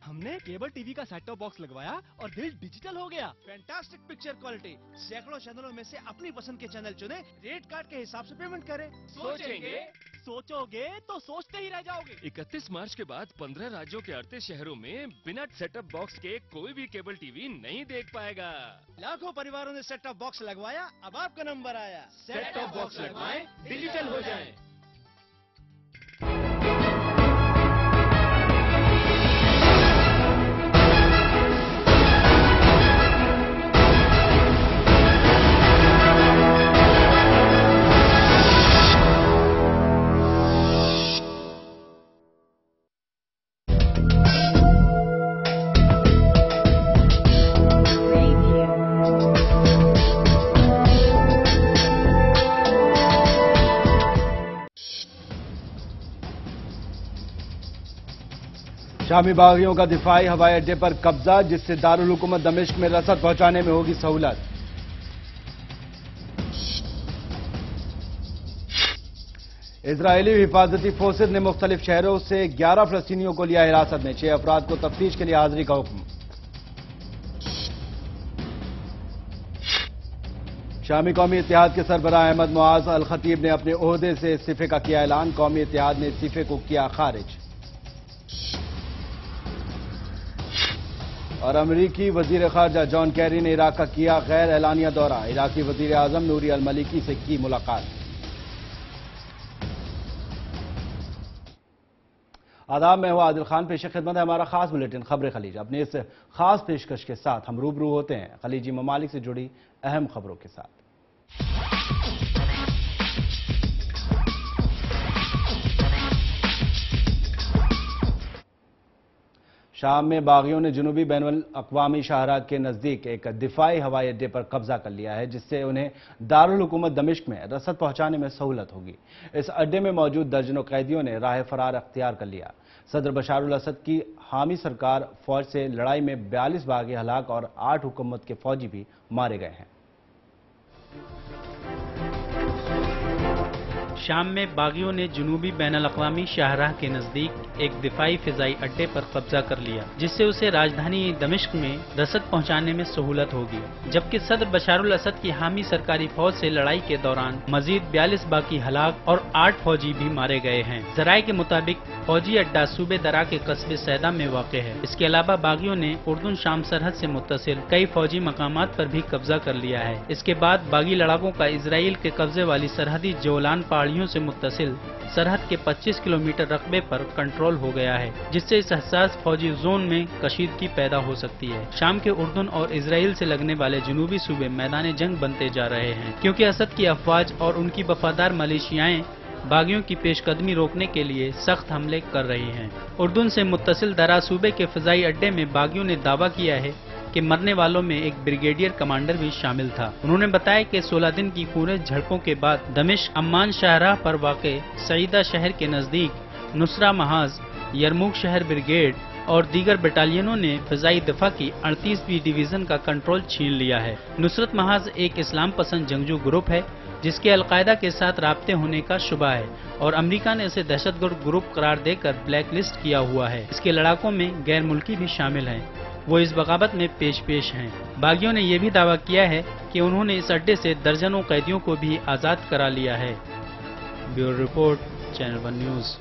ہم نے cable T V کا سیٹ ٹاپ باکس لگوایا اور دل ڈیجیٹل ہو گیا. Fantastic picture quality. سینکڑوں چینلوں میں سے اپنی پسند کے چینل چنیں, ریٹ کارڈ کے حساب سے پیمنٹ کریں. سوچو گے تو سوچتے ہی رہ جاؤ گے. 31 مارچ کے بعد 15 راجیوں کے 38 شہروں میں بنا سیٹ اپ باکس کے کوئی بھی کیبل ٹی وی نہیں دیکھ پائے گا. لاکھوں پریواروں نے سیٹ ٹاپ باکس لگوایا, اب آپ کا نمبر آیا. سیٹ ٹاپ باکس لگوائیں, ڈیجیٹل ہو جائیں. شامی باغیوں کا دفاعی ہوائی اڈے پر قبضہ, جس سے دارالحکومت دمشق میں رسد پہنچانے میں ہوگی سہولت. اسرائیلی حفاظتی فورسز نے مختلف شہروں سے 11 فلسطینیوں کو لیا حراست میں, 6 افراد کو تفتیش کے لیے حاضری کا حکم. شامی قومی اتحاد کے سربراہ احمد معاذ الخطیب نے اپنے عہدے سے استعفے کا کیا اعلان, قومی اتحاد نے استعفے کو کیا خارج. اور امریکی وزیر خارجہ جان کیری نے عراق کا کیا غیر اعلانیہ دورہ, عراقی وزیر اعظم نوری المالکی سے کی ملاقات. آداب, میں ہوں عادل خان. پیش خدمت ہے ہمارا خاص بلیٹن خبر خلیج. اپنے اس خاص پیشکش کے ساتھ ہم روبرو ہوتے ہیں خلیجی ممالک سے جڑی اہم خبروں کے ساتھ. شام میں باغیوں نے جنوبی بین الاقوامی شاہراہ کے نزدیک ایک دفاعی ہوائی اڈے پر قبضہ کر لیا ہے, جس سے انہیں دارالحکومت دمشق میں رسد پہنچانے میں سہولت ہوگی. اس اڈے میں موجود درجنوں قیدیوں نے راہ فرار اختیار کر لیا. صدر بشار الاسد کی حامی سرکار فوج سے لڑائی میں 42 باغی ہلاک اور 8 حکومت کے فوجی بھی مارے گئے ہیں. شام میں باغیوں نے جنوبی بین الاقوامی شاہراہ کے نزدیک ایک دفاعی فضائی اڈے پر قبضہ کر لیا, جس سے اسے راجدھانی دمشق میں رسد پہنچانے میں سہولت ہوگی. جبکہ صدر بشار الاسد کی حامی سرکاری فوج سے لڑائی کے دوران مزید 42 باغی ہلاک اور 8 فوجی بھی مارے گئے ہیں. ذرائع کے مطابق فوجی اڈہ صوبے درا کے قصبے سیدا میں واقع ہے. اس کے علاوہ باغیوں نے اردن شام سرحد سے متصل کئی فوجی مقامات پر بھی قبضہ کر لیا ہے. اس کے بعد باغی لڑاکوں کا اسرائیل کے قبضے والی سرحدی جولان پہاڑیوں سے متصل سرحد کے 25 کلومیٹر رقبے پر کنٹرول ہو گیا ہے, جس سے اس حساس فوجی زون میں کشیدگی پیدا ہو سکتی ہے. شام کے اردن اور اسرائیل سے لگنے والے جنوبی صوبے میدان جنگ بنتے جا رہے ہیں, کیونکہ اسد کی افواج اور ان کی وفادار ملیشیائیں باغیوں کی پیش قدمی روکنے کے لیے سخت حملے کر رہی ہیں. اردن سے متصل درا صوبے کے فضائی اڈے میں باغیوں نے دعویٰ کیا ہے کہ مرنے والوں میں ایک بریگیڈیئر کمانڈر بھی شامل تھا. انہوں نے بتایا کہ 16 دن کی خونریز جھڑپوں کے بعد دمشق عمان شاہراہ پر واقع سعیدہ شہر کے نزدیک نصرہ محاذ, یرموک شہر بریگیڈ اور دیگر بٹالینوں نے فضائی دفاع کی 38ویں ڈویژن کا کنٹرول چھین لیا ہے. نصرت محاذ ایک اسلام پسند جنگجو گروپ ہے جس کے القاعدہ کے ساتھ رابطے ہونے کا شبہ ہے, اور امریکہ نے اسے دہشت گرد گروپ قرار دے کر بلیک لسٹ کیا ہوا ہے. اس کے لڑاکوں میں غیر ملکی بھی شامل ہیں, وہ اس بغاوت میں پیش ہیں. باغیوں نے یہ بھی دعویٰ کیا ہے کہ انہوں نے اس اڈے سے درجنوں قیدیوں کو بھی آزاد کرا لیا ہے. Bureau report, channel 1 news.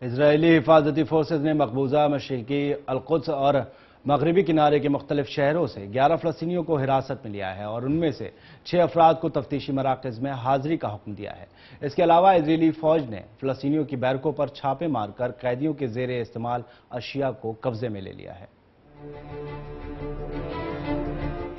اسرائیلی حفاظتی فورسز نے مقبوضہ مشرقی القدس اور مغربی کنارے کے مختلف شہروں سے 11 فلسطینیوں کو حراست میں لیا ہے, اور ان میں سے 6 افراد کو تفتیشی مراکز میں حاضری کا حکم دیا ہے. اس کے علاوہ اسرائیلی فوج نے فلسطینیوں کی بیرکوں پر چھاپے مار کر قیدیوں کے زیر استعمال اشیاء کو قبضے میں لے لیا ہے.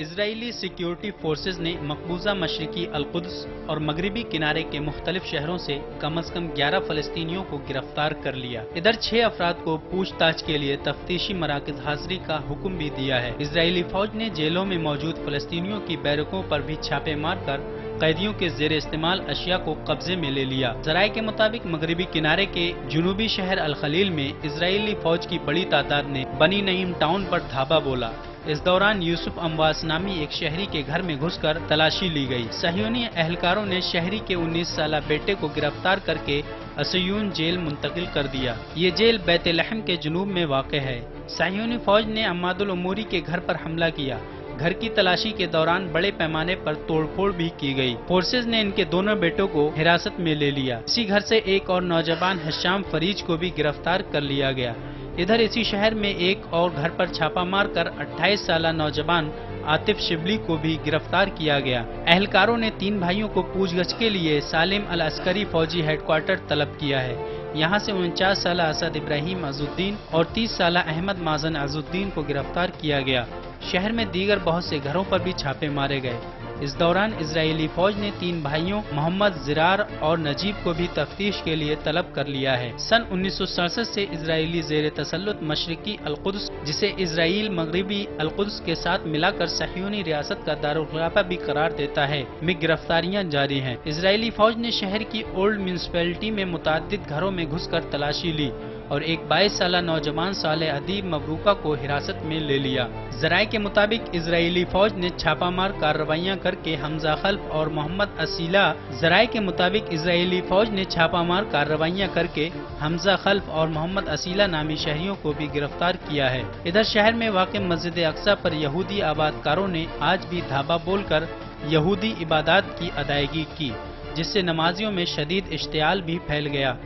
اسرائیلی سیکیورٹی فورسز نے مقبوضہ مشرقی القدس اور مغربی کنارے کے مختلف شہروں سے کم از کم 11 فلسطینیوں کو گرفتار کر لیا. ادھر 6 افراد کو پوچھ تاچھ کے لیے تفتیشی مراکز حاضری کا حکم بھی دیا ہے. اسرائیلی فوج نے جیلوں میں موجود فلسطینیوں کی بیرکوں پر بھی چھاپے مار کر قیدیوں کے زیر استعمال اشیاء کو قبضے میں لے لیا. ذرائع کے مطابق مغربی کنارے کے جنوبی شہر الخلیل میں اسرائیلی فوج کی بڑی تعداد نے بنی نعیم ٹاؤن پر دھاوا بولا. इस दौरान यूसुफ अम्बास नामी एक शहरी के घर में घुसकर तलाशी ली गई। सहयोनी एहलकारों ने शहरी के 19 साला बेटे को गिरफ्तार करके असयून जेल मुंतकिल कर दिया। ये जेल बैतलहम के जुनूब में वाक़ है। सहयोनी फौज ने अम्मादुल उमूरी के घर पर हमला किया। घर की तलाशी के दौरान बड़े पैमाने पर तोड़फोड़ भी की गई। फोर्सेज ने इनके दोनों बेटों को हिरासत में ले लिया। इसी घर से एक और नौजवान हशाम फरीज को भी गिरफ्तार कर लिया गया। इधर इसी शहर में एक और घर पर छापा मारकर 28 साला नौजवान आतिफ शिबली को भी गिरफ्तार किया गया। एहलकारों ने 3 भाइयों को पूछगछ के लिए सालिम अल अस्करी फौजी हेडक्वार्टर तलब किया है। यहाँ से 49 साला असद इब्राहिम अजुद्दीन और 30 साला अहमद माजन अजुद्दीन को गिरफ्तार किया गया। शहर में दीगर बहुत से घरों पर भी छापे मारे गए। इस दौरान इजरायली फौज ने 3 भाइयों मोहम्मद जिरार और नजीब को भी तफ्तीश के लिए तलब कर लिया है। सन 1967 से इजरायली जेर तसल्लुत मशरिकी अलकुद्स, जिसे इजराइल मगरिबी अलकुद्स के साथ मिलाकर सहयूनी रियासत का दारुल खिलाफा भी करार देता है, में गिरफ्तारियां जारी हैं। इजरायली फौज ने शहर की ओल्ड म्यूनिसिपैलिटी में मुतादिद घरों में घुसकर तलाशी ली और एक 22 साला नौजवान साले अदीब मबरूका को हिरासत में ले लिया। जराये के मुताबिक इजरायली फौज ने छापामार कार्रवाइयां करके हमजा खल्फ और मोहम्मद असीला जराये के मुताबिक इजरायली फौज ने छापामार कार्रवाइयां करके हमजा खल्फ और मोहम्मद असीला नामी शहरियों को भी गिरफ्तार किया है। इधर शहर में वाक़ मस्जिद अक्सा पर यहूदी आबादकारों ने आज भी धाबा बोलकर यहूदी इबादत की अदायगी की, जिससे नमाजियों में शदीद इश्तियाल भी फैल गया।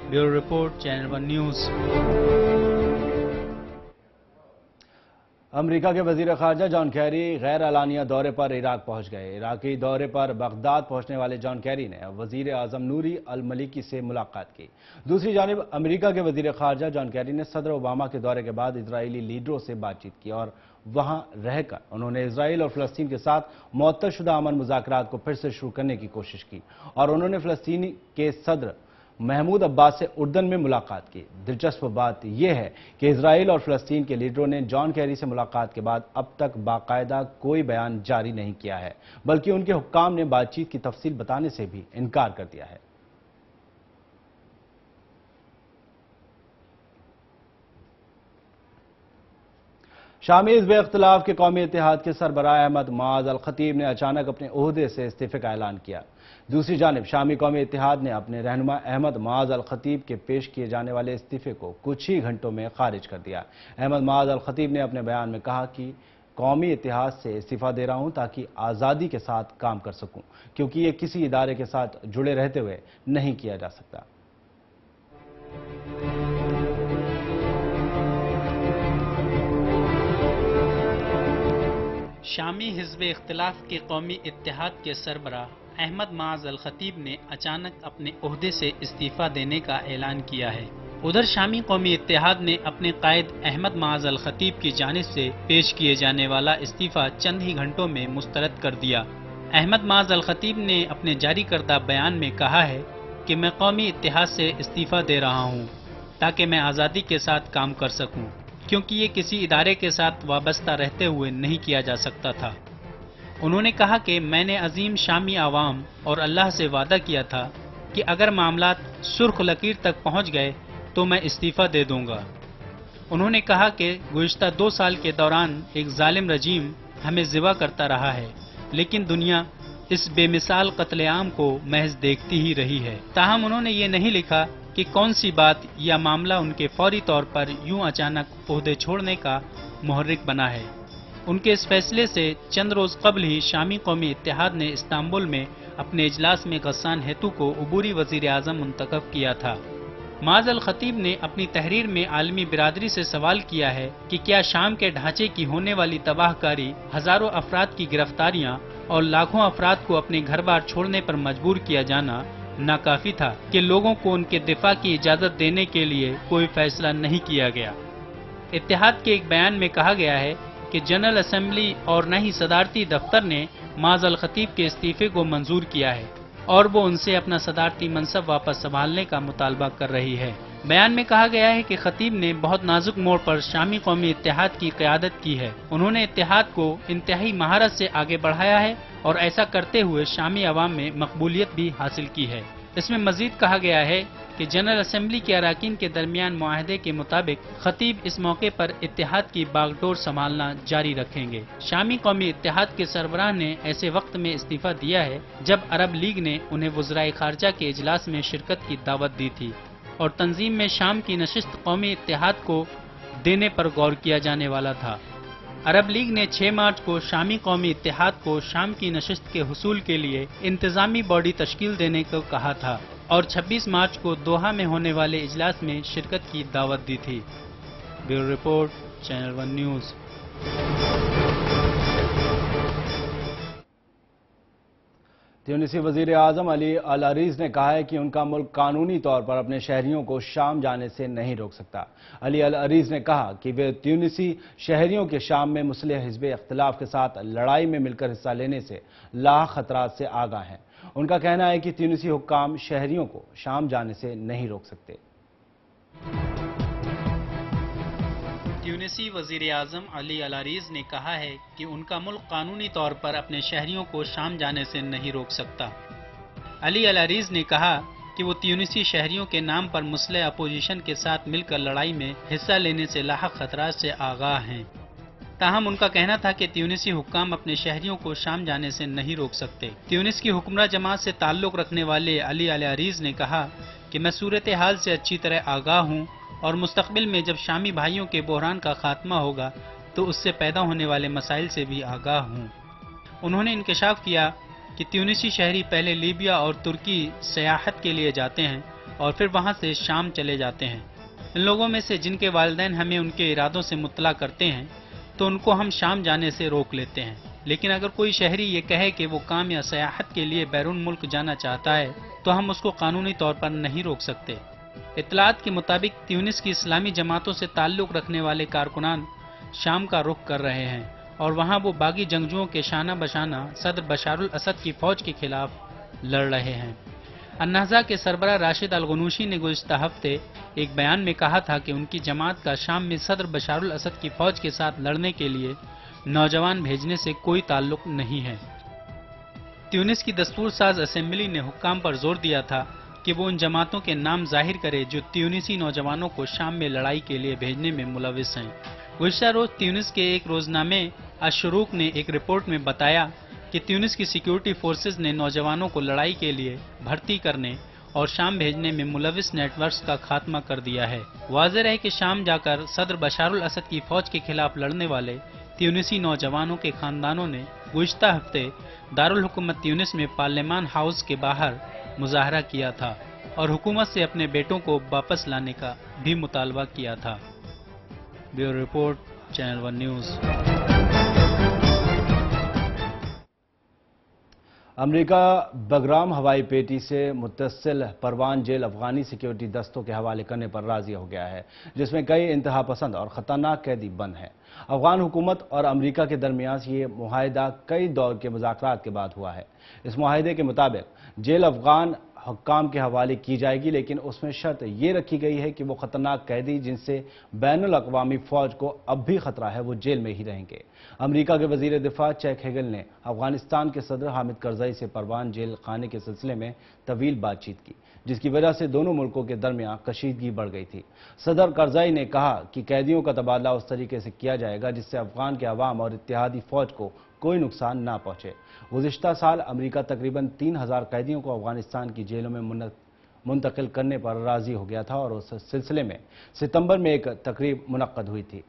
Bureau report, channel 1 news. America के वजीर खारजा जॉन कैरी गैर एलानिया दौरे पर इराक पहुंच गए। इराकी दौरे पर बगदाद पहुंचने वाले जॉन कैरी ने वजीर आजम नूरी अल मलिकी से मुलाकात की। दूसरी जानिब अमेरिका के वजीर खारजा जॉन कैरी ने सदर ओबामा के दौरे के बाद इजरायली लीडरों से बातचीत की और वहां रहकर उन्होंने इजराइल और फलस्तीन के साथ मुअत्तल-शुदा अमन मुज़ाकरात को फिर से शुरू करने की कोशिश की और उन्होंने फलस्तीन के सदर महमूद अब्बास से उर्दन में मुलाकात की। दिलचस्प बात यह है कि इजराइल और फलस्तीन के लीडरों ने जॉन कैरी से मुलाकात के बाद अब तक बाकायदा कोई बयान जारी नहीं किया है, बल्कि उनके हुक्काम ने बातचीत की तफसील बताने से भी इनकार कर दिया है। शामी हिज़्ब इख्तिलाफ के कौमी इत्तेहाद के सरबराह अहमद माज अल खतीब ने अचानक अपने ओहदे से इस्तीफे का ऐलान किया। दूसरी जानिब शामी कौमी इत्तेहाद ने अपने रहनुमा अहमद माज अल खतीब के पेश किए जाने वाले इस्तीफे को कुछ ही घंटों में खारिज कर दिया। अहमद माज अल खतीब ने अपने बयान में कहा कि कौमी इत्तेहाद से इस्तीफा दे रहा हूं ताकि आज़ादी के साथ काम कर सकूं, क्योंकि ये किसी इदारे के साथ जुड़े रहते हुए नहीं किया जा सकता। शामी हिज़्ब इख्तिलाफ के कौमी इत्तेहाद के सरबराह अहमद माज अल खतीब ने अचानक अपने ओहदे से इस्तीफा देने का ऐलान किया है। उधर शामी कौमी इत्तेहाद ने अपने कायद अहमद माज अल खतीब की जानिब से पेश किए जाने वाला इस्तीफा चंद ही घंटों में मुस्तरद कर दिया। अहमद माज अल खतीब ने अपने जारी करदा बयान में कहा है कि मैं कौमी इत्तेहाद से इस्तीफा दे रहा हूँ ताकि मैं आज़ादी के साथ काम कर सकूँ, क्योंकि ये किसी इदारे के साथ वाबस्ता रहते हुए नहीं किया जा सकता था। उन्होंने कहा कि मैंने अजीम शामी आवाम और अल्लाह से वादा किया था कि अगर मामलात सुर्ख लकीर तक पहुंच गए तो मैं इस्तीफा दे दूंगा। उन्होंने कहा कि गुज़िश्ता 2 साल के दौरान एक जालिम रजीम हमें ज़िबा करता रहा है, लेकिन दुनिया इस बेमिसाल कत्लेआम को महज देखती ही रही है। ताहम उन्होंने ये नहीं लिखा कि कौन सी बात या मामला उनके फौरी तौर पर यूं अचानक ओहदे छोड़ने का मुहर्रिक बना है। उनके इस फैसले से चंद रोज कबल ही शामी कौमी इत्तेहाद ने इस्तांबुल में अपने इजलास में गस्सान हेतु को उबूरी वजीर आज़म मुंतखब किया था। माज अल खतीब ने अपनी तहरीर में आलमी बिरादरी से सवाल किया है कि क्या शाम के ढांचे की होने वाली तबाहकारी, हजारों अफराद की गिरफ्तारियां और लाखों अफराद को अपने घर बार छोड़ने पर मजबूर किया जाना नाकाफी था कि लोगों को उनके दिफा की इजाजत देने के लिए कोई फैसला नहीं किया गया। इत्तेहाद के एक बयान में कहा गया है कि जनरल असेंबली और न ही सदारती दफ्तर ने माज अल खतीब के इस्तीफे को मंजूर किया है और वो उनसे अपना सदारती मनसब वापस संभालने का मुतालबा कर रही है। बयान में कहा गया है कि खतीब ने बहुत नाजुक मोड़ पर शामी कौमी इत्तेहाद की क़यादत की है। उन्होंने इत्तेहाद को इंतहाई महारत से आगे बढ़ाया है और ऐसा करते हुए शामी अवाम में मकबूलियत भी हासिल की है। इसमें मजीद कहा गया है کہ جنرل اسمبلی کے اراکین کے درمیان معاہدے کے مطابق خطیب اس موقع پر اتحاد کی باغڈور سنبھالنا جاری رکھیں گے۔ شامی قومی اتحاد کے سربراہ نے ایسے وقت میں استعفیٰ دیا ہے جب عرب لیگ نے انہیں وزرائے خارجہ کے اجلاس میں شرکت کی دعوت دی تھی اور تنظیم میں شام کی نشست قومی اتحاد کو دینے پر غور کیا جانے والا تھا۔ عرب لیگ نے 6 مارچ کو شامی قومی اتحاد کو شام کی نشست کے حصول کے لیے انتظامی باڈی تشکیل دینے کو کہا تھا اور 26 مارچ کو دوحہ میں ہونے والے اجلاس میں شرکت کی دعوت دی تھی۔ Bureau report, channel 1 news. تیونسی وزیر اعظم علی العریز نے کہا ہے کہ ان کا ملک قانونی طور پر اپنے شہریوں کو شام جانے سے نہیں روک سکتا۔ علی العریز نے کہا کہ وہ تیونسی شہریوں کے شام میں مسلح حزب اختلاف کے ساتھ لڑائی میں مل کر حصہ لینے سے لاحق خطرات سے آگاہ ہیں۔ ان کا کہنا ہے کہ تیونسی حکام شہریوں کو شام جانے سے نہیں روک سکتے۔ تیونسی وزیر اعظم علی العریز نے کہا ہے کہ ان کا ملک قانونی طور پر اپنے شہریوں کو شام جانے سے نہیں روک سکتا۔ علی العریز نے کہا کہ وہ تیونسی شہریوں کے نام پر مسلح اپوزیشن کے ساتھ مل کر لڑائی میں حصہ لینے سے لاحق خطرات سے آگاہ ہیں۔ تاہم ان کا کہنا تھا کہ تیونسی حکام اپنے شہریوں کو شام جانے سے نہیں روک سکتے۔ تیونس کی حکمراں جماعت سے تعلق رکھنے والے علی العریز نے کہا کہ میں صورتحال سے اچھی طرح آگاہ ہوں اور مستقبل میں جب شامی بھائیوں کے بحران کا خاتمہ ہوگا تو اس سے پیدا ہونے والے مسائل سے بھی آگاہ ہوں۔ انہوں نے انکشاف کیا کہ تیونسی شہری پہلے لیبیا اور ترکی سیاحت کے لیے جاتے ہیں اور پھر وہاں سے شام چلے جاتے ہیں۔ ان لوگوں میں سے جن کے والدین ہمیں ان کے ارادوں سے مطلع کرتے ہیں تو ان کو ہم شام جانے سے روک لیتے ہیں، لیکن اگر کوئی شہری یہ کہے کہ وہ کام یا سیاحت کے لیے بیرون ملک جانا چاہتا ہے تو ہم اس کو قانونی طور پر نہیں روک سکتے۔ اطلاعات کے مطابق تیونس کی اسلامی جماعتوں سے تعلق رکھنے والے کارکنان شام کا رخ کر رہے ہیں اور وہاں وہ باغی جنگجوؤں کے شانہ بشانہ صدر بشار الاسد کی فوج کے خلاف لڑ رہے ہیں۔ النہضہ کے سربراہ راشد الغنوشی نے گزشتہ ہفتے ایک بیان میں کہا تھا کہ ان کی جماعت کا شام میں صدر بشار الاسد کی فوج کے ساتھ لڑنے کے لیے نوجوان بھیجنے سے کوئی تعلق نہیں ہے۔ تیونس کی دستور ساز اسمبلی نے حکام پر زور دیا تھا کہ وہ ان جماعتوں کے نام ظاہر کرے جو تیونسی نوجوانوں کو شام میں لڑائی کے لیے بھیجنے میں ملوث ہیں۔ گزشتہ روز تیونس کے ایک روزنامے الشروق نے ایک رپورٹ میں بتایا کہ تیونس کی سیکیورٹی فورسز نے نوجوانوں کو لڑائی کے لیے بھرتی کرنے اور شام بھیجنے میں ملوث نیٹ ورکس کا خاتمہ کر دیا ہے۔ واضح ہے کہ شام جا کر صدر بشار الاسد کی فوج کے خلاف لڑنے والے تیونسی نوجوانوں کے خاندانوں نے گزشتہ ہفتے دارالحکومت تیونس میں پارلیمان ہاؤس کے باہر مظاہرہ کیا تھا اور حکومت سے اپنے بیٹوں کو واپس لانے کا بھی مطالبہ کیا تھا۔ Bureau report, channel 1 news. امریکہ بگرام ہوائی پیٹی سے متصل پروان جیل افغانی سیکیورٹی دستوں کے حوالے کرنے پر راضی ہو گیا ہے، جس میں کئی انتہا پسند اور خطرناک قیدی بند ہیں۔ افغان حکومت اور امریکہ کے درمیان یہ معاہدہ کئی دور کے مذاکرات کے بعد ہوا ہے۔ اس معاہدے کے مطابق جیل افغان حکام کے حوالے کی جائے گی، لیکن اس میں شرط یہ رکھی گئی ہے کہ وہ خطرناک قیدی جن سے بین الاقوامی فوج کو اب بھی خطرہ ہے وہ جیل میں ہی رہیں گے۔ امریکہ کے وزیر دفاع چیک ہیگل نے افغانستان کے صدر حامد کرزئی سے پروان جیل خانے کے سلسلے میں طویل بات چیت کی، جس کی وجہ سے دونوں ملکوں کے درمیان کشیدگی بڑھ گئی تھی۔ صدر کرزئی نے کہا کہ قیدیوں کا تبادلہ اس طریقے سے کیا جائے گا جس سے افغان کے عوام اور اتحادی فوج کو کوئی نقصان نہ پہنچے۔ گزشتہ سال امریکہ تقریباً 3000 قیدیوں کو افغانستان کی جیلوں میں منتقل کرنے پر راضی ہو گیا تھا اور اس سلسلے میں ستمبر میں ایک تقریب منعقد ہوئی تھی۔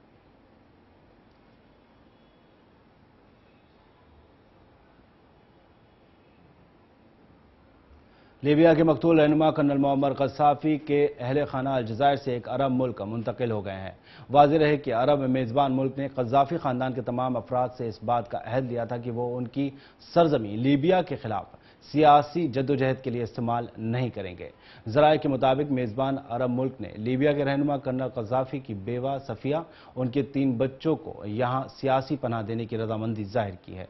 لیبیا کے مقتول رہنما کرنل معمر قذافی کے اہل خانہ الجزائر سے ایک عرب ملک منتقل ہو گئے ہیں۔ واضح رہے کہ عرب میزبان ملک نے قذافی خاندان کے تمام افراد سے اس بات کا عہد لیا تھا کہ وہ ان کی سرزمین لیبیا کے خلاف سیاسی جدوجہد کے لیے استعمال نہیں کریں گے۔ ذرائع کے مطابق میزبان عرب ملک نے لیبیا کے رہنما کرنل قذافی کی بیوہ صفیہ ان کے 3 بچوں کو یہاں سیاسی پناہ دینے کی رضامندی ظاہر کی ہے۔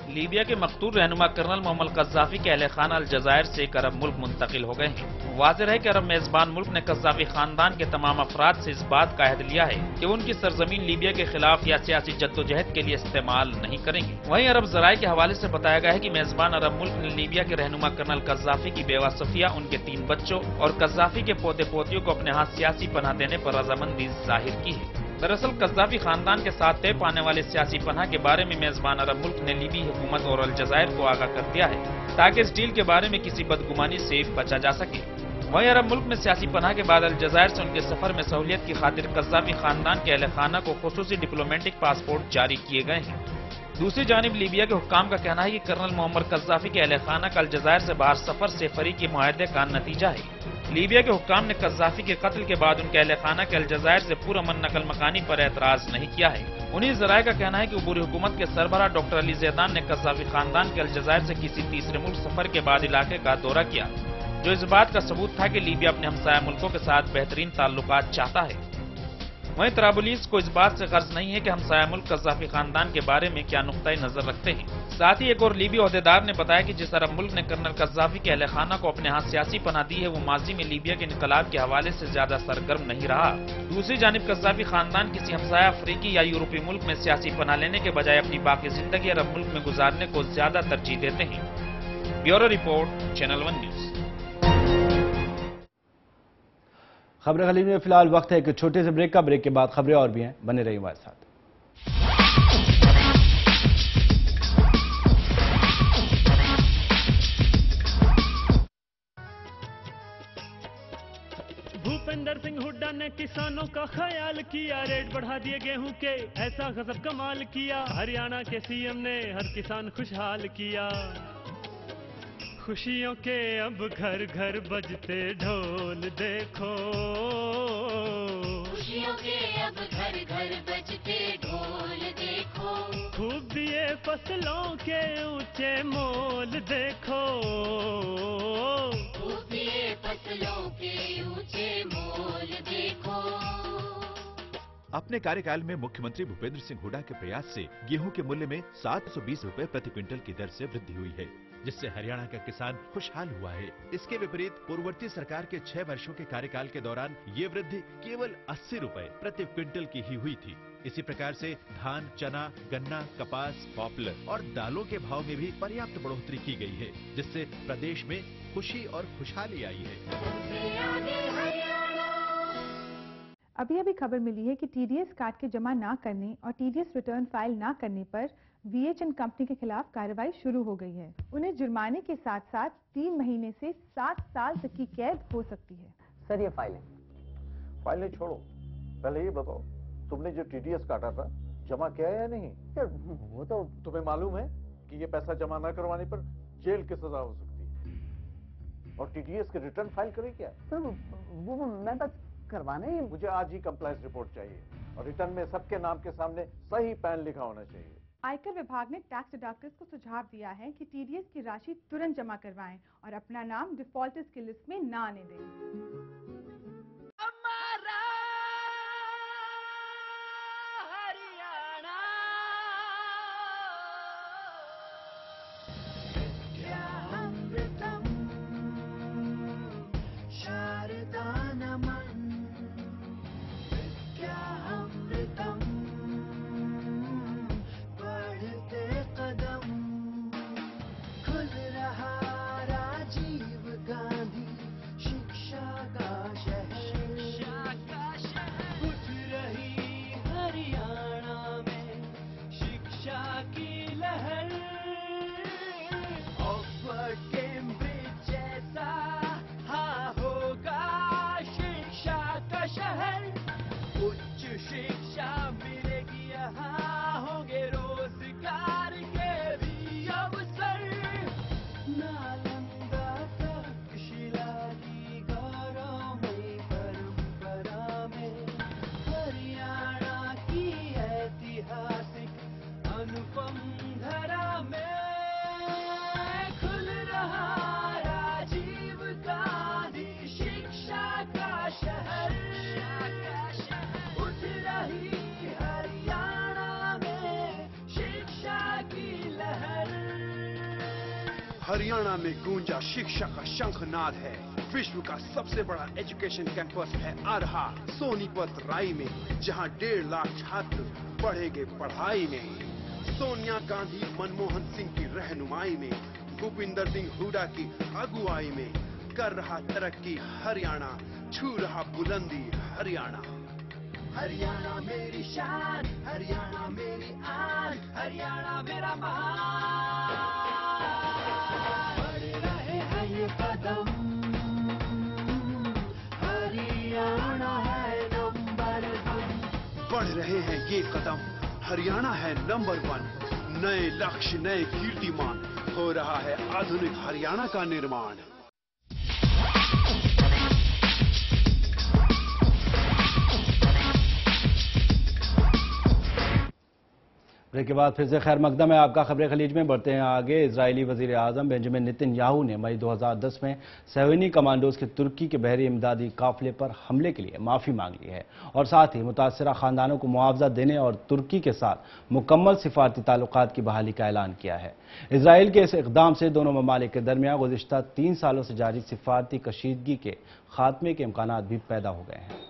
لیبیا کے مقتول رہنما کرنل معمر قذافی کے اہل خانہ الجزائر سے ایک عرب ملک منتقل ہو گئے ہیں۔ वाज़ेह है कि अरब मेजबान मुल्क ने कज़्ज़ाफ़ी खानदान के तमाम अफराद से इस बात का अहद लिया है कि वो उनकी सरजमीन लीबिया के खिलाफ या सियासी जद्दोजहद के लिए इस्तेमाल नहीं करेंगे। वहीं अरब ज़राए के हवाले से बताया गया है कि मेजबान अरब मुल्क ने लीबिया के रहनुमा कर्नल कज़्ज़ाफ़ी की बेवा सफिया, उनके 3 बच्चों और कज़्ज़ाफ़ी के पोते पोतियों को अपने हाथ सियासी पनाह देने पर रजामंदी जाहिर की है। दरअसल कज़्ज़ाफ़ी खानदान के साथ तय पाने वाले सियासी पनाह के बारे में मेजबान अरब मुल्क ने लीबी हुकूमत और अलजायर को आगाह कर दिया है ताकि इस डील के बारे में किसी बदगुमानी से बचा जा सके। वहीं अरब मुल्क में सियासी पनाह के बाद अलजायर से उनके सफर में सहूलियत की खातिर कज़्ज़ाफ़ी खानदान के अहले खाना को खुसूसी डिप्लोमेटिक पासपोर्ट जारी किए गए हैं। दूसरी जानिब लीबिया के हुक्काम का कहना है कि कर्नल मोहम्मद कज़्ज़ाफ़ी के अहले खाना का अलजायर से बाहर सफर सेफरी के मुआहदे का नतीजा है। लीबिया के हुक्काम ने कज़्ज़ाफ़ी के कत्ल के बाद उनके अहले खाना के अलजायर से पुरअमन नकल मकानी पर एतराज नहीं किया है। उन्हीं ज़राए का कहना है कि अबूरी हुकूमत के सरबराह डॉक्टर अली ज़ैदान ने कज़्ज़ाफ़ी खानदान के अलजायर से किसी तीसरे मुल्क सफर के बाद इलाके का दौरा किया, जो इस बात का सबूत था कि लीबिया अपने हमसाया मुल्कों के साथ बेहतरीन ताल्लुकात चाहता है। वहीं तराबुलीस को इस बात से गर्ज नहीं है कि हमसाया मुल्क कज़्ज़ाफ़ी खानदान के बारे में क्या नुक्ता नजर रखते हैं। साथ ही एक और लीबी ओहदेदार ने बताया कि जिस अरब मुल्क ने कर्नल कज़्ज़ाफ़ी के अहले खाना को अपने यहाँ सियासी पनाह दी है वो माजी में लीबिया के इनकलाब के हवाले से ज्यादा सरगर्म नहीं रहा। दूसरी जानिब कज़्ज़ाफ़ी खानदान किसी हमसाया अफ्रीकी या यूरोपीय मुल्क में सियासी पनाह लेने के बजाय अपनी बाकी जिंदगी अरब मुल्क में गुजारने को ज्यादा तरजीह देते हैं। Bureau report, channel 1 news. खबरें खलील में फिलहाल वक्त है एक छोटे से ब्रेक का। ब्रेक के बाद खबरें और भी हैं, बने रहिए हमारे साथ। भूपेंद्र सिंह हुड्डा ने किसानों का ख्याल किया, रेट बढ़ा दिए गेहूं के, ऐसा गजब कमाल किया। हरियाणा के सीएम ने हर किसान खुशहाल किया। खुशियों के अब घर घर बजते ढोल देखो, खुशियों के अब घर घर बजते ढोल देखो। खूब दिए फसलों के ऊंचे मोल देखो, खूब दिए फसलों के ऊंचे मोल देखो। अपने कार्यकाल में मुख्यमंत्री भूपेंद्र सिंह हुड्डा के प्रयास से गेहूं के मूल्य में 720 रुपए प्रति क्विंटल की दर से वृद्धि हुई है, जिससे हरियाणा का किसान खुशहाल हुआ है। इसके विपरीत पूर्ववर्ती सरकार के 6 वर्षों के कार्यकाल के दौरान ये वृद्धि केवल 80 रुपए प्रति क्विंटल की ही हुई थी। इसी प्रकार से धान, चना, गन्ना, कपास, पॉपुलर और दालों के भाव में भी पर्याप्त बढ़ोतरी की गई है, जिससे प्रदेश में खुशी और खुशहाली आई है। अभी खबर मिली है कि टीडीएस काट के जमा ना करने और टीडीएस रिटर्न फाइल ना करने पर वीएचएन कंपनी के खिलाफ कार्रवाई शुरू हो गई है। उन्हें जुर्माने के साथ साथ 3 महीने से 7 साल तक की कैद हो सकती है। सर ये फाइलें छोड़ो, पहले ये बताओ तुमने जो टीडीएस काटा था जमा किया या नहीं? वो तो तुम्हें मालूम है कि ये पैसा जमा न करवाने पर जेल की सजा हो सकती है। और टीडीएस के रिटर्न फाइल करे क्या? सर वो मैं बस करवाने ही। मुझे आज ही कंप्लायंस रिपोर्ट चाहिए और रिटर्न में सबके नाम के सामने सही पैन लिखा होना चाहिए। आयकर विभाग ने टैक्स डिडक्टर्स को सुझाव दिया है कि टीडीएस की राशि तुरंत जमा करवाएं और अपना नाम डिफॉल्टर्स की लिस्ट में ना आने दें। हरियाणा में गूंजा शिक्षा का शंखनाद है। विश्व का सबसे बड़ा एजुकेशन कैंपस है आ रहा सोनीपत राई में, जहां 1.5 लाख छात्र पढ़ेंगे पढ़ाई में। सोनिया गांधी मनमोहन सिंह की रहनुमाई में, भूपिंदर सिंह हुड्डा की अगुवाई में कर रहा तरक्की हरियाणा, छू रहा बुलंदी हरियाणा। हरियाणा मेरी शान, हरियाणा मेरी आन, हरियाणा मेरा मान। बढ़ रहे हैं ये कदम, हरियाणा है नंबर 1। बढ़ रहे हैं ये कदम, हरियाणा है नंबर 1। नए लक्ष्य, नए कीर्तिमान, हो रहा है आधुनिक हरियाणा का निर्माण। ब्रेक के बाद फिर से खैर मकदम है आपका। खबरें खलीज में बढ़ते हैं आगे। इजरायली वजीर आजम बेंजामिन नेतन्याहू ने मई 2010 में सहयोनी कमांडोज के तुर्की के बहरी इमदादी काफिले पर हमले के लिए माफी मांग ली है और साथ ही मुतासरा खानदानों को मुआवजा देने और तुर्की के साथ मुकम्मल सिफारती ताल्लुकात की बहाली का ऐलान किया है। इसराइल के इस इकदाम से दोनों ममालिक के दरमियान गुज़िश्ता 3 सालों से जारी सिफारती कशीदगी के खात्मे के इम्कानात भी पैदा हो गए हैं।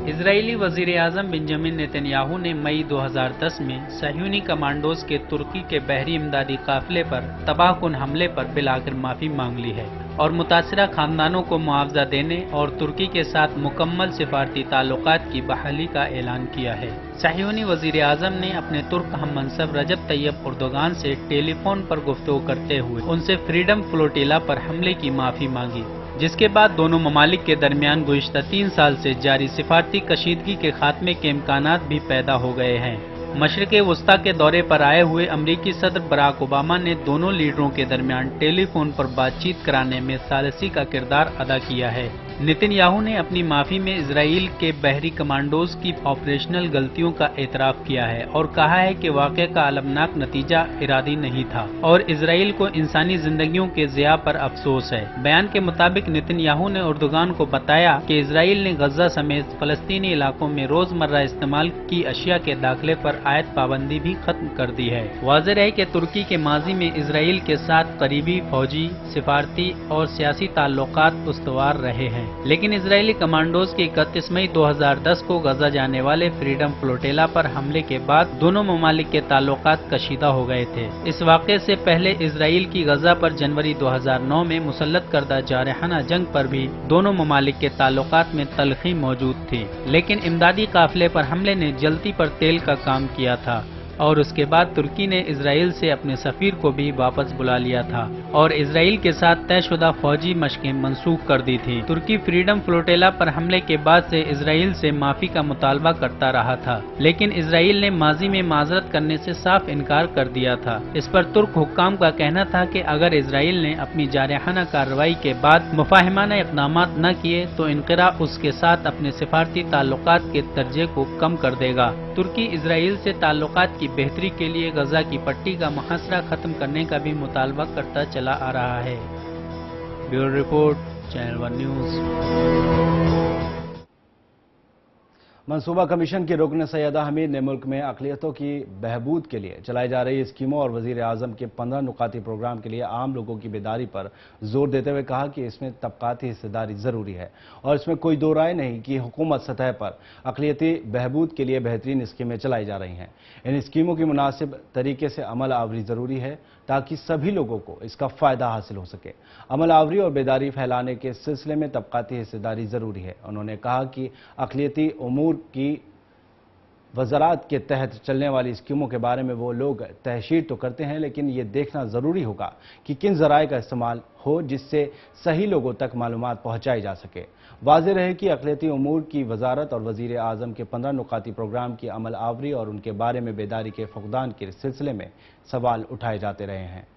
इजरायली वजीर आजम बेंजामिन नेतन्याहू ने मई 2010 में सहयूनी कमांडोज के तुर्की के बहरी इमदादी काफिले पर तबाहकुन हमले पर बिलाकर माफी मांग ली है और मुतासरा खानदानों को मुआवजा देने और तुर्की के साथ मुकम्मल सिफारती ताल्लुकात की बहाली का ऐलान किया है। सहयूनी वजीर आजम ने अपने तुर्क हम मनसब रजब तैयब एर्दोगान से टेलीफोन पर गुफ्तगू करते हुए उनसे फ्रीडम फ्लोटिला पर हमले की माफी मांगी, जिसके बाद दोनों ममालिक के दरमियान गुज़िश्ता 3 साल से जारी सिफारती कशीदगी के खात्मे के इम्कानात भी पैदा हो गए हैं। मशरिक़ वस्ता के दौरे पर आए हुए अमरीकी सदर बराक ओबामा ने दोनों लीडरों के दरमियान टेलीफोन पर बातचीत कराने में सालिसी का किरदार अदा किया है। नेतन्याहू ने अपनी माफी में इजराइल के बहरी कमांडोज की ऑपरेशनल गलतियों का एतराफ किया है और कहा है कि वाक़े का अलमनाक नतीजा इरादी नहीं था और इजराइल को इंसानी जिंदगियों के ज़िया पर अफसोस है। बयान के मुताबिक नेतन्याहू ने एर्दोगान को बताया कि इजराइल ने गजा समेत फलस्तीनी इलाकों में रोजमर्रा इस्तेमाल की अशिया के दाखिले पर आयत पाबंदी भी खत्म कर दी है। वाज़ेह है कि तुर्की के माजी में इजराइल के साथ करीबी फौजी, सिफारती और सियासी ताल्लुकात उस्तवार रहे हैं, लेकिन इजरायली कमांडोज के 31 मई 2010 को गजा जाने वाले फ्रीडम फ्लोटिला पर हमले के बाद दोनों ममालिक के ताल्लुकात कशीदा हो गए थे। इस वाक़े से पहले इजराइल की गजा पर जनवरी 2009 में मुसल्लत करदा जारहाना जंग पर भी दोनों ममालिक के ताल्लुकात में तलखी मौजूद थी, लेकिन इमदादी काफिले पर हमले ने जलती पर तेल का काम किया था और उसके बाद तुर्की ने इजराइल से अपने सफीर को भी वापस बुला लिया था और इजराइल के साथ तयशुदा फौजी मशकें मंसूख कर दी थी। तुर्की फ्रीडम फ्लोटिला पर हमले के बाद से इजराइल से माफी का मुतालबा करता रहा था, लेकिन इजराइल ने माजी में माजरत करने से साफ इनकार कर दिया था। इस पर तुर्क हुक्काम का कहना था कि अगर इजराइल ने अपनी जारहाना कार्रवाई के बाद मुफाहिमाना इक़दामात न किए तो इनक़िरा उसके साथ अपने सिफारती ताल्लुकात के दर्जे को कम कर देगा। तुर्की इजराइल से ताल्लुकात की बेहतरी के लिए गजा की पट्टी का मुहासरा खत्म करने का भी मुतालबा करता चला आ रहा है। Bureau report, channel 1 news. मंसूबा कमीशन की रुकन सैयदा हमीद ने मुल्क में अक़लियतों की बहबूद के लिए चलाई जा रही स्कीमों और वज़ीर आज़म के 15 नुकाती प्रोग्राम के लिए आम लोगों की बेदारी पर जोर देते हुए कहा कि इसमें तबकाती हिस्सेदारी ज़रूरी है और इसमें कोई दो राय नहीं कि हुकूमत सतह पर अक़लियती बहबूद के लिए बेहतरीन स्कीमें चलाई जा रही हैं। इन स्कीमों की मुनासिब तरीके से अमल आवरी ज़रूरी है ताकि सभी लोगों को इसका फ़ायदा हासिल हो सके। अमल आवरी और बेदारी फैलाने के सिलसिले में तबकाती हिस्सेदारी ज़रूरी है। उन्होंने कहा कि अक़लियती उमूर की वज़ारत के तहत चलने वाली स्कीमों के बारे में वो लोग तहशीर तो करते हैं, लेकिन ये देखना ज़रूरी होगा कि किन ज़राए का इस्तेमाल हो जिससे सही लोगों तक मालूमात पहुँचाई जा सके। वाज़ेह रहे कि अक़लियती उमूर की वज़ारत और वज़ीर आज़म के 15 नुकाती प्रोग्राम की अमल आवरी और उनके बारे में बेदारी के फुक़दान के सिलसिले में सवाल उठाए जाते रहे हैं।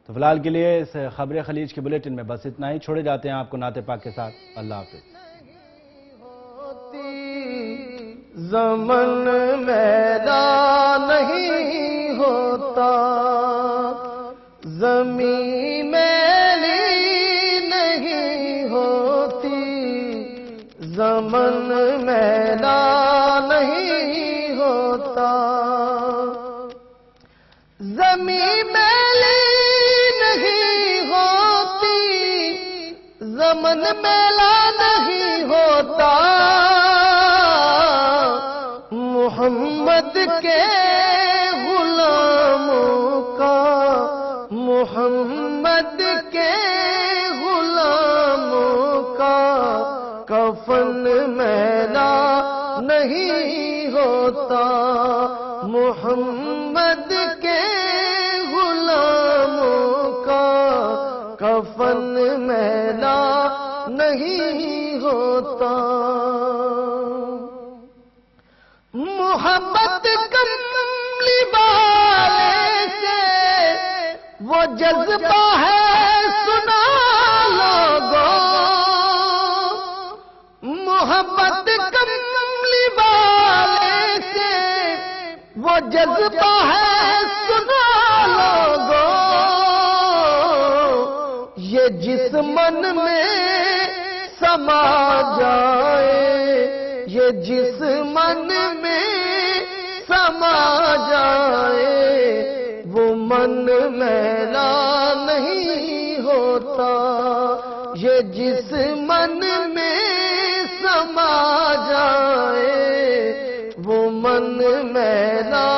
तो फिलहाल के लिए इस खबरें खलीज के बुलेटिन में बस इतना ही। छोड़े जाते हैं आपको नाते पाक के साथ। अल्लाह हाफ़िज़। زمن میرا نہیں ہوتا، زمین میری نہیں ہوتی، زمن میرا نہیں ہوتا، زمین میری نہیں ہوتی، زمن میلا نہیں ہوتا، محمد کے غلاموں کا، محمد کے غلاموں کا کفن میلا نہیں ہوتا، محمد کے غلاموں کا کفن میلا نہیں ہوتا۔ محبت کملی والے سے وہ جذبہ ہے سنا لوگوں، محبت کملی والے سے وہ جذبہ ہے سنا لوگوں، یہ جس من میں سما جائے، یہ جس من میں سما جائے، وہ من میلا نہیں ہوتا، یہ جس من میں سما جائے، وہ من میلا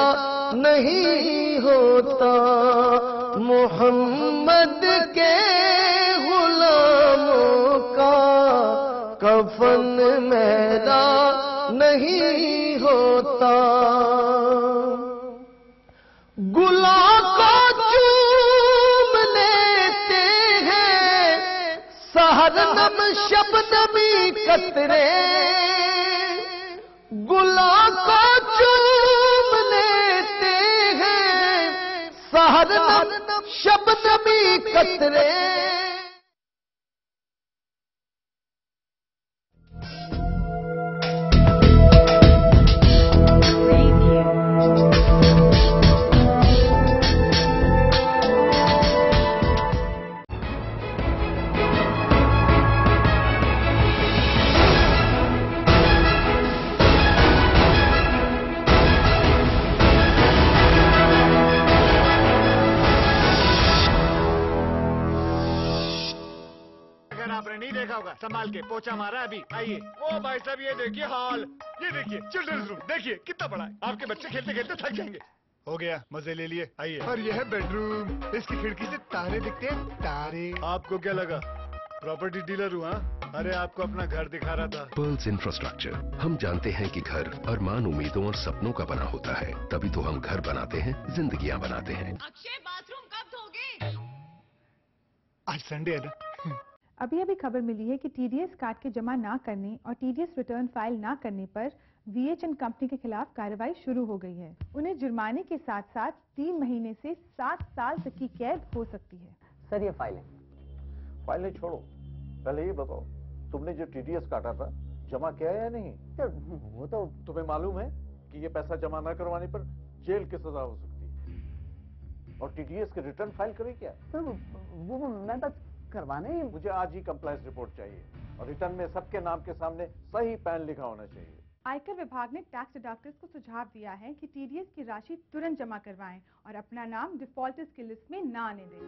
نہیں ہوتا، محمد کے غلاموں کا کفن میلا نہیں ہوتا۔ گلوں کو چوم لیتے ہیں سحر نم شبنمی قطرے، گلوں کو چوم لیتے ہیں سحر نم شبنمی قطرے۔ संभाल के पोछा मारा अभी। आइए। ओ भाई साहब ये देखिए हॉल, ये देखिए चिल्ड्रंस रूम, देखिए कितना बड़ा है। आपके बच्चे खेलते खेलते थक जाएंगे। हो गया, मजे ले लिए। आइए। और ये है बेडरूम, इसकी खिड़की से तारे दिखते हैं, तारे। आपको क्या लगा प्रॉपर्टी डीलर हूँ? अरे आपको अपना घर दिखा रहा था। पर्ल्स इंफ्रास्ट्रक्चर, हम जानते हैं कि घर अरमान, उम्मीदों और सपनों का बना होता है, तभी तो हम घर बनाते हैं, जिंदगियां बनाते हैं। अक्षय बाथरूम कब धोगे? आज संडे है ना। अभी खबर मिली है कि टीडीएस काट के जमा ना करने और टीडीएस रिटर्न फाइल ना करने पर वीएचएन कंपनी के खिलाफ कार्रवाई शुरू हो गई है। उन्हें जुर्माने के साथ साथ 3 महीने से 7 साल तक की कैद हो सकती है। सर ये फाइलें छोड़ो, पहले ये बताओ तुमने जो टीडीएस काटा था जमा किया या नहीं? वो तो तुम्हें मालूम है कि ये पैसा जमा ना करवाने पर जेल की सजा हो सकती है। और टीडीएस के रिटर्न फाइल करें क्या? सर वो मैं बस करवाने, मुझे आज ही कंप्लायंस रिपोर्ट चाहिए और रिटर्न में सबके नाम के सामने सही पैन लिखा होना चाहिए। आयकर विभाग ने टैक्स डिडक्टर्स को सुझाव दिया है कि टीडीएस की राशि तुरंत जमा करवाएं और अपना नाम डिफॉल्टर्स की लिस्ट में ना आने दें।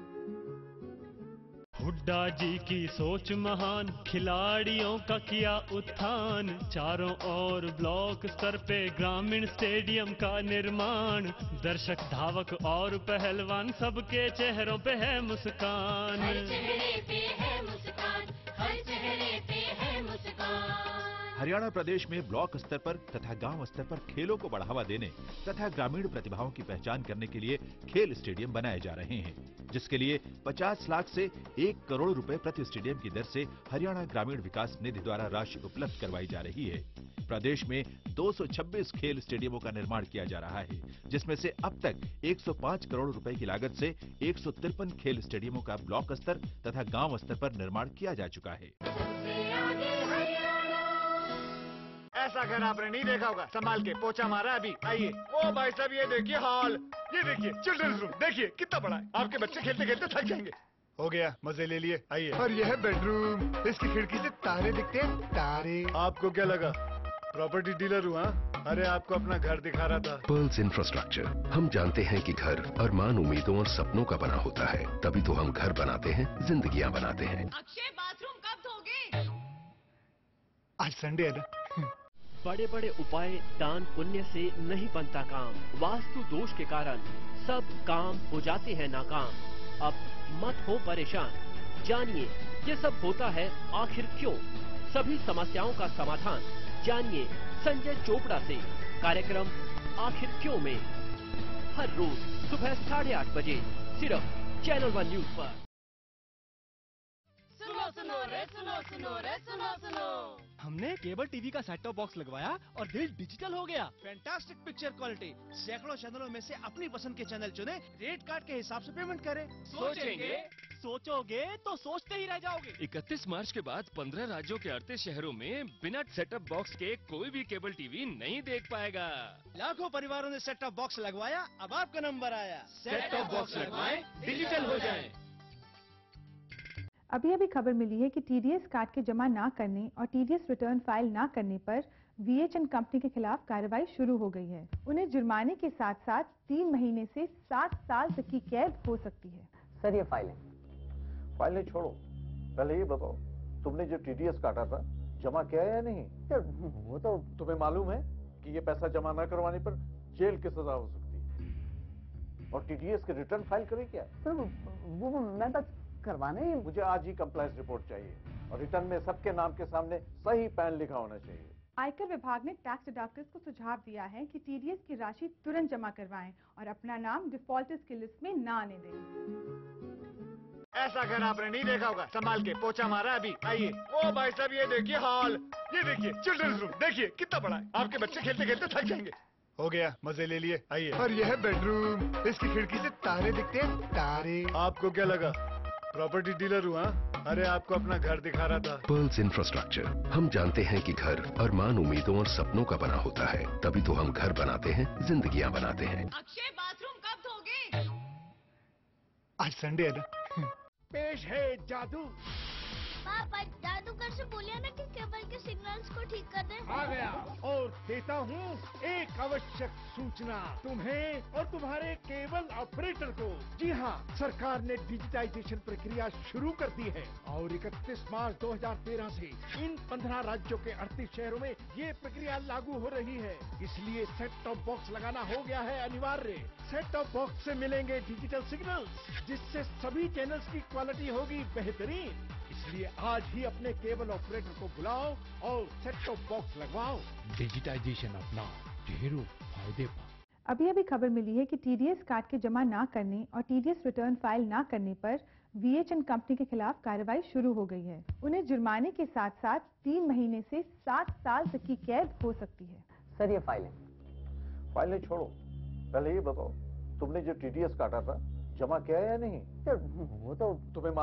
हुड्डा जी की सोच महान, खिलाड़ियों का किया उत्थान, चारों ओर ब्लॉक स्तर पे ग्रामीण स्टेडियम का निर्माण, दर्शक धावक और पहलवान सबके चेहरों पे है मुस्कान, हर चेहरे पे है मुस्कान, हर चेहरे पे है मुस्कान। हरियाणा प्रदेश में ब्लॉक स्तर पर तथा गांव स्तर पर खेलों को बढ़ावा देने तथा ग्रामीण प्रतिभाओं की पहचान करने के लिए खेल स्टेडियम बनाए जा रहे हैं, जिसके लिए 50 लाख से 1 करोड़ रुपए प्रति स्टेडियम की दर से हरियाणा ग्रामीण विकास निधि द्वारा राशि उपलब्ध करवाई जा रही है। प्रदेश में 226 खेल स्टेडियमों का निर्माण किया जा रहा है, जिसमें से अब तक 105 करोड़ रुपए की लागत से 153 खेल स्टेडियमों का ब्लॉक स्तर तथा गांव स्तर पर निर्माण किया जा चुका है। ऐसा घर आपने नहीं देखा होगा। संभाल के पोछा मारा अभी। आइए। ओ भाई साहब ये देखिए हॉल, ये देखिए चिल्ड्रंस रूम, देखिए कितना बड़ा है। आपके बच्चे खेलते खेलते थक जाएंगे। हो गया, मजे ले लिए, आइए। और यह है बेडरूम, इसकी खिड़की से तारे दिखते हैं, तारे। आपको क्या लगा प्रॉपर्टी डीलर हूँ? हाँ, अरे आपको अपना घर दिखा रहा था। Pearls infrastructure. हम जानते हैं कि घर अरमान, उम्मीदों और सपनों का बना होता है, तभी तो हम घर बनाते हैं, जिंदगियां बनाते हैं। अक्षय बाथरूम कब धोगे? आज संडे है ना। बड़े बड़े उपाय दान पुण्य से नहीं बनता काम। वास्तु दोष के कारण सब काम हो जाते हैं नाकाम। अब मत हो परेशान, जानिए ये सब होता है आखिर क्यों। सभी समस्याओं का समाधान जानिए संजय चोपड़ा से कार्यक्रम आखिर क्यों में, हर रोज सुबह 8:30 बजे सिर्फ चैनल 1 न्यूज पर। सुनो सुनो रे सुनो सुनो रे सुनो सुनो। हमने केबल टीवी का सेट टॉप बॉक्स लगवाया और दिल डिजिटल हो गया। फैंटास्टिक पिक्चर क्वालिटी, सैकड़ों चैनलों में से अपनी पसंद के चैनल चुने, रेट कार्ड के हिसाब से पेमेंट करें। सोचोगे तो सोचते ही रह जाओगे। 31 मार्च के बाद 15 राज्यों के 38 शहरों में बिना सेटअप बॉक्स के कोई भी केबल टीवी नहीं देख पाएगा। लाखों परिवारों ने सेट टॉप बॉक्स लगवाया, अब आपका नंबर आया। सेट टॉप बॉक्स लगवाएं, डिजिटल हो जाएं। अभी खबर मिली है कि टीडीएस कार्ड के जमा ना करने और टीडीएस रिटर्न फाइल ना करने पर वीएचएन कंपनी के खिलाफ कार्रवाई शुरू हो गई है। उन्हें जुर्माने के साथ साथ 3 महीने से 7 साल तक की कैद हो सकती है। सर ये फाइलें छोड़ो, पहले ये बताओ तुमने जो टीडीएस काटा था जमा किया या नहीं? यार वो तो तुम्हें मालूम है कि ये पैसा जमा न करवाने पर जेल की सजा हो सकती है। और टीडीएस के रिटर्न फाइल करें क्या? सर वो मैं बस करवाने, मुझे आज ही कंप्लायंस रिपोर्ट चाहिए और रिटर्न में सबके नाम के सामने सही पैन लिखा होना चाहिए। आयकर विभाग ने टैक्स डिडक्टर्स को सुझाव दिया है कि टीडीएस की राशि तुरंत जमा करवाएं और अपना नाम डिफॉल्टर्स की लिस्ट में ना आने दें। ऐसा घर आपने नहीं देखा होगा। संभाल के पोछा मारा अभी। आइए। ओ भाई साहब ये देखिए हॉल, ये देखिए चिल्ड्रंस रूम, देखिए कितना बड़ा है। आपके बच्चे खेलते खेलते थक जाएंगे। हो गया, मजे ले लिए, आइए। और यह है बेडरूम, इसकी खिड़की से तारे दिखते हैं, तारे। आपको क्या लगा प्रॉपर्टी डीलर हूँ? हाँ, अरे आपको अपना घर दिखा रहा था। Pearls infrastructure. हम जानते हैं कि घर अरमान, उम्मीदों और सपनों का बना होता है, तभी तो हम घर बनाते हैं, जिंदगियां बनाते हैं। अक्षय बाथरूम कब धोगे? आज संडे है ना। पेश है जादू। पापा जादूगर से बोलिए ना कि केबल के सिग्नल्स को ठीक कर दे। आ गया और देता हूँ एक आवश्यक सूचना तुम्हें और तुम्हारे केबल ऑपरेटर को। जी हाँ, सरकार ने डिजिटाइजेशन प्रक्रिया शुरू कर दी है और 31 मार्च 2013 से इन 15 राज्यों के 38 शहरों में ये प्रक्रिया लागू हो रही है। इसलिए सेट टॉप बॉक्स लगाना हो गया है अनिवार्य। सेट टॉप बॉक्स से मिलेंगे डिजिटल सिग्नल, जिससे सभी चैनल्स की क्वालिटी होगी बेहतरीन। इसलिए आज ही अपने केबल ऑपरेटर को बुलाओ और सेट टॉप बॉक्स लगवाओ। डिजिटाइजेशन अपनाओ, ढेरों फायदे पाओ। अभी खबर मिली है कि टीडीएस कार्ड के जमा ना करने और टीडीएस रिटर्न फाइल ना करने पर वीएचएन कंपनी के खिलाफ कार्रवाई शुरू हो गई है। उन्हें जुर्माने के साथ साथ 3 महीने से 7 साल तक की कैद हो सकती है। सर ये फाइलें छोड़ो, पहले ये बताओ तुमने जो टीडीएस काटा था जमा किया या नहीं? यार वो तो तुम्हें